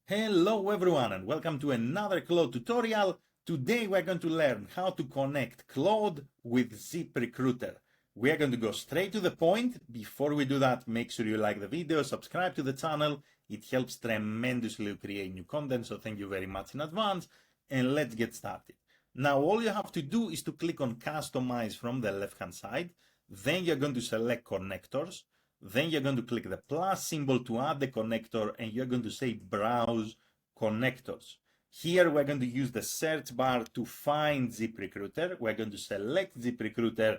Hello everyone and welcome to another Claude tutorial. Today we're going to learn how to connect Claude with ZipRecruiter. We are going to go straight to the point. Before we do that, make sure you like the video, subscribe to the channel. It helps tremendously to create new content, so thank you very much in advance. And let's get started. Now all you have to do is to click on Customize from the left hand side. Then you're going to select Connectors. Then you're going to click the plus symbol to add the connector and you're going to say Browse Connectors. Here we're going to use the search bar to find ZipRecruiter. We're going to select ZipRecruiter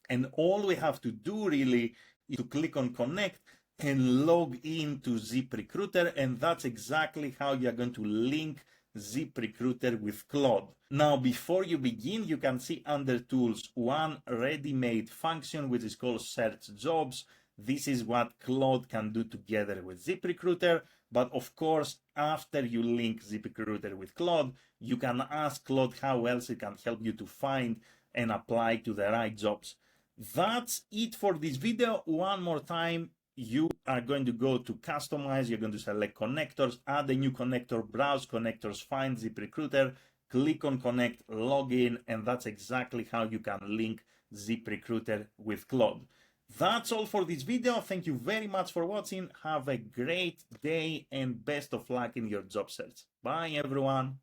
and all we have to do really is to click on Connect and log into ZipRecruiter, and that's exactly how you're going to link ZipRecruiter with Claude. Now, before you begin, you can see under Tools one ready-made function which is called Search Jobs. This is what Claude can do together with ZipRecruiter, but of course, after you link ZipRecruiter with Claude, you can ask Claude how else it can help you to find and apply to the right jobs. That's it for this video. One more time, you are going to go to Customize, you're going to select Connectors, add a new connector, Browse Connectors, find ZipRecruiter, click on Connect, log in, and that's exactly how you can link ZipRecruiter with Claude. That's all for this video. Thank you very much for watching. Have a great day and best of luck in your job search. Bye everyone.